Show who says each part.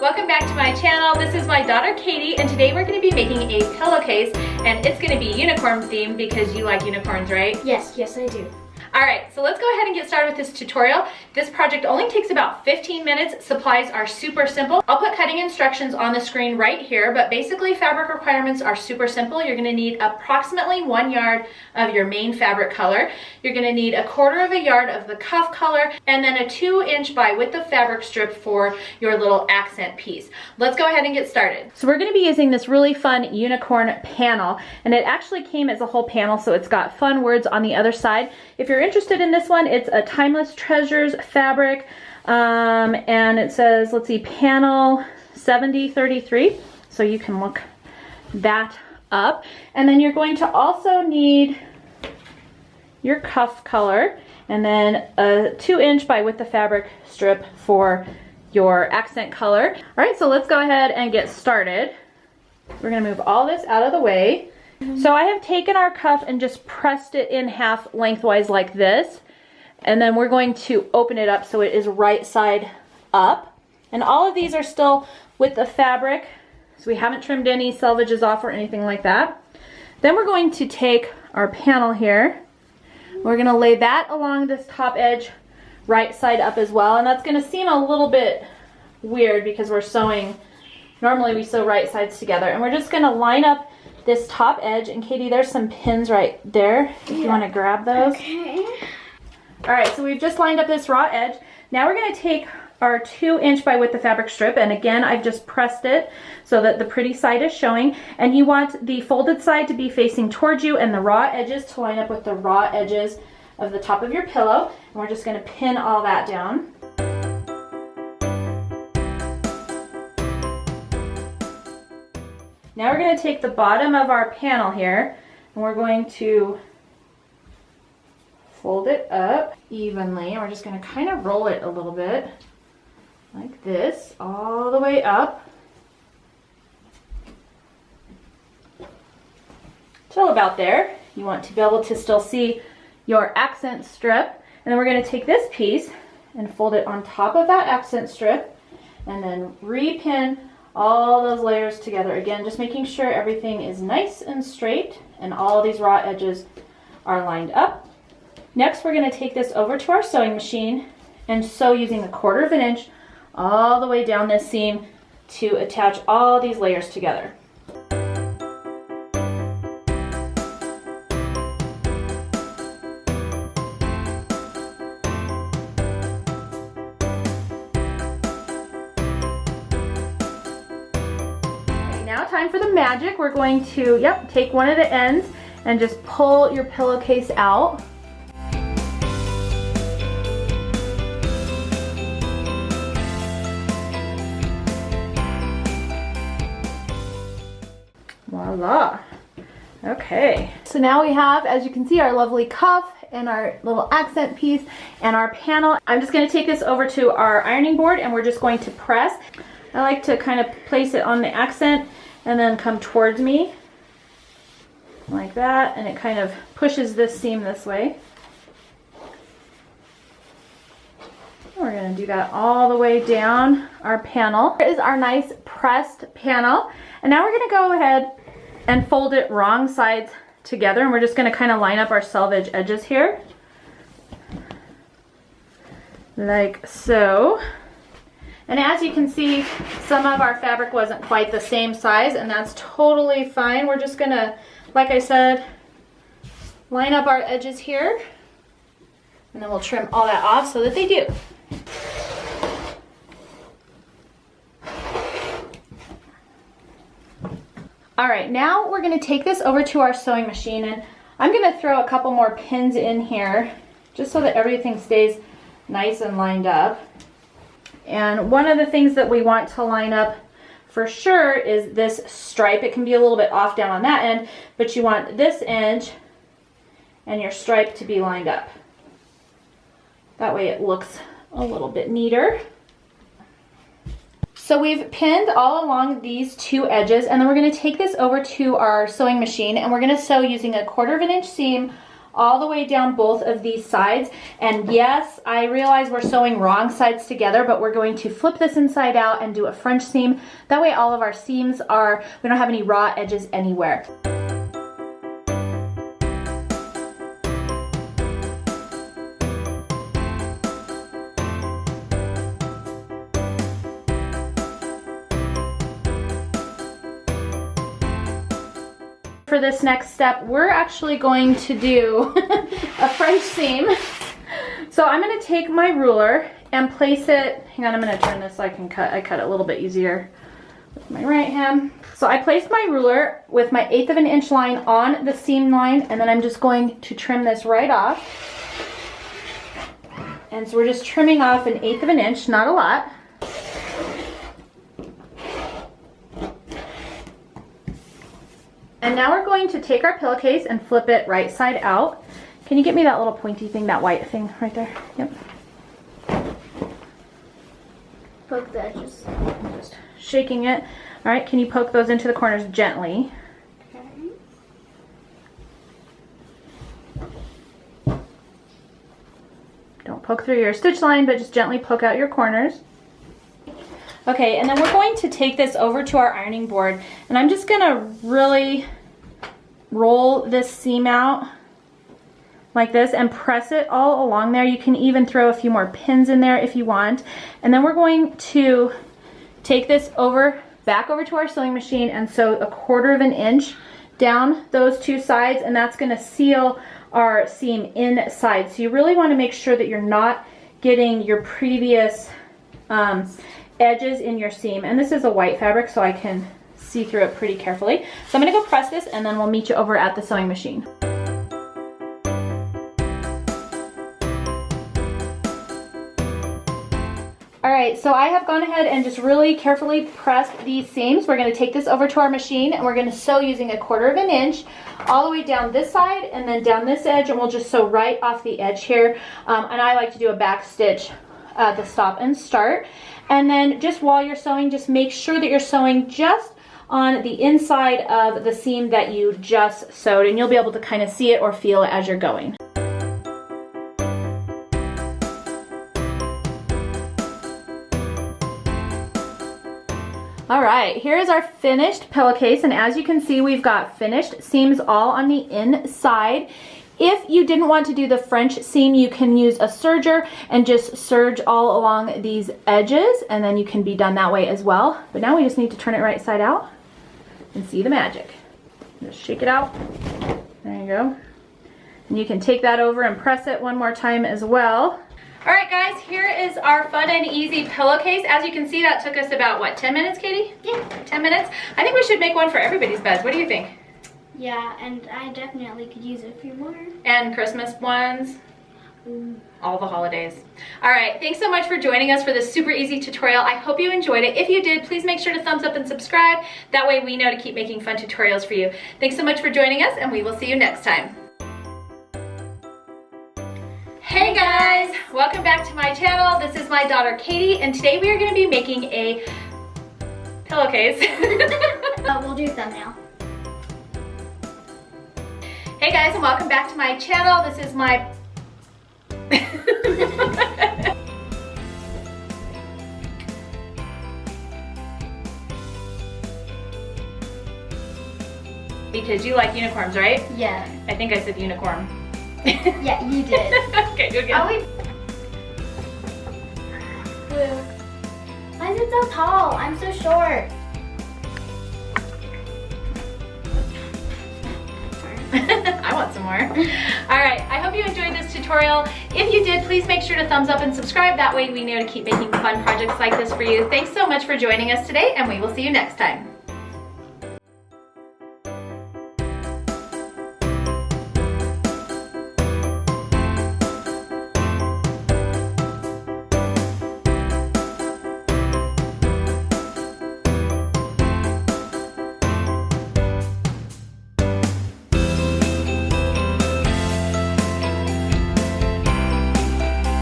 Speaker 1: Welcome back to my channel. This is my daughter Katie, and today we're going to be making a pillowcase, and it's going to be unicorn themed because you like unicorns, right?
Speaker 2: Yes, I do.
Speaker 1: Alright, so let's go ahead and get started with this tutorial. This project only takes about 15 minutes. Supplies are super simple. I'll put cutting instructions on the screen right here, but basically fabric requirements are super simple. You're going to need approximately 1 yard of your main fabric color. You're going to need 1/4 yard of the cuff color, and then a 2" by width of fabric strip for your little accent piece. Let's go ahead and get started. So we're going to be using this really fun unicorn panel, and it actually came as a whole panel, so it's got fun words on the other side. If you're interested in this one, it's a Timeless Treasures fabric, and it says, let's see, panel 7033, so you can look that up. And then you're going to also need your cuff color, and then a 2" by width of fabric strip for your accent color. All right, so let's go ahead and get started. We're gonna move all this out of the way. So I have taken our cuff and just pressed it in half lengthwise like this. And then we're going to open it up so it is right side up. And all of these are still with the fabric, so we haven't trimmed any selvages off or anything like that. Then we're going to take our panel here. We're gonna lay that along this top edge right side up as well. And that's gonna seem a little bit weird because we're sewing, normally we sew right sides together. And we're just gonna line up this top edge, and Katie, there's some pins right there if you want to grab those.
Speaker 2: Okay.
Speaker 1: All right, so we've just lined up this raw edge. Now we're going to take our 2" by width of fabric strip, and again I've just pressed it so that the pretty side is showing, and you want the folded side to be facing towards you and the raw edges to line up with the raw edges of the top of your pillow. And we're just going to pin all that down. Now we're going to take the bottom of our panel here, and we're going to fold it up evenly, and we're just going to kind of roll it a little bit like this all the way up till about there. You want to be able to still see your accent strip, and then we're going to take this piece and fold it on top of that accent strip and then repin all those layers together. Again, just making sure everything is nice and straight and all these raw edges are lined up. Next, we're going to take this over to our sewing machine and sew using 1/4 inch all the way down this seam to attach all these layers together. Now time for the magic. We're going to, take one of the ends and just pull your pillowcase out. Voila. Okay. So now we have, as you can see, our lovely cuff and our little accent piece and our panel. I'm just going to take this over to our ironing board, and we're just going to press. I like to kind of place it on the accent and then come towards me like that, and it kind of pushes this seam this way. We're going to do that all the way down our panel. Here is our nice pressed panel, and now we're going to go ahead and fold it wrong sides together, and we're just going to kind of line up our selvage edges here like so. And as you can see, some of our fabric wasn't quite the same size, and that's totally fine. We're just gonna, like I said, line up our edges here, and then we'll trim all that off so that they do. All right, now we're gonna take this over to our sewing machine, and I'm gonna throw a couple more pins in here just so that everything stays nice and lined up. And one of the things that we want to line up for sure is this stripe. It can be a little bit off down on that end, but you want this edge and your stripe to be lined up. That way it looks a little bit neater. So we've pinned all along these two edges, and then we're going to take this over to our sewing machine, and we're going to sew using 1/4 inch seam all the way down both of these sides. And yes, I realize we're sewing wrong sides together, but we're going to flip this inside out and do a French seam. That way all of our seams are, we don't have any raw edges anywhere. For this next step, we're actually going to do a French seam. So I'm going to take my ruler and place it, hang on, I'm going to turn this so I can cut. I cut it a little bit easier with my right hand. So I placed my ruler with my 1/8 of an inch line on the seam line, and then I'm just going to trim this right off. And so we're just trimming off 1/8 of an inch, not a lot. And now we're going to take our pillowcase and flip it right side out. Can you get me that little pointy thing, that white thing right there? Yep.
Speaker 2: Poke the edges.
Speaker 1: I'm just shaking it. All right, can you poke those into the corners gently? Okay. Don't poke through your stitch line, but just gently poke out your corners. Okay, and then we're going to take this over to our ironing board, and I'm just gonna really roll this seam out like this and press it all along there. You can even throw a few more pins in there if you want. And then we're going to take this back over to our sewing machine and sew 1/4 of an inch down those two sides, and that's gonna seal our seam inside. So you really wanna make sure that you're not getting your previous edges in your seam. And this is a white fabric, so I can see through it pretty carefully. So I'm gonna go press this, and then we'll meet you over at the sewing machine. All right, so I have gone ahead and just really carefully pressed these seams. We're gonna take this over to our machine, and we're gonna sew using 1/4 of an inch all the way down this side and then down this edge, and we'll just sew right off the edge here. And I like to do a back stitch at the stop and start. And then just while you're sewing, just make sure that you're sewing just on the inside of the seam that you just sewed, and you'll be able to kind of see it or feel it as you're going. All right, here's our finished pillowcase, and as you can see, we've got finished seams all on the inside. If you didn't want to do the French seam, you can use a serger and just serge all along these edges, and then you can be done that way as well. But now we just need to turn it right side out and see the magic. Just shake it out. There you go. And you can take that over and press it one more time as well. All right, guys, here is our fun and easy pillowcase. As you can see, that took us about, what, 10 minutes, Katie?
Speaker 2: Yeah.
Speaker 1: 10 minutes? I think we should make one for everybody's beds. What do you think?
Speaker 2: Yeah, and I definitely could use a few more.
Speaker 1: And Christmas ones. All the holidays. All right, thanks so much for joining us for this super easy tutorial. I hope you enjoyed it. If you did, please make sure to thumbs up and subscribe. That way we know to keep making fun tutorials for you. Thanks so much for joining us, and we will see you next time. Hey guys, welcome back to my channel. This is my daughter Katie, and today we are going to be making a pillowcase.
Speaker 2: We'll do thumbnail.
Speaker 1: Hey guys, and welcome back to my channel. This is my because you like unicorns, right?
Speaker 2: Yeah.
Speaker 1: I think I said unicorn.
Speaker 2: Yeah, you did.
Speaker 1: Okay, do it again.
Speaker 2: Why is it so tall? I'm so short.
Speaker 1: I want some more. All right, I hope you enjoyed this tutorial. If you did, please make sure to thumbs up and subscribe. That way we know to keep making fun projects like this for you. Thanks so much for joining us today, and we will see you next time.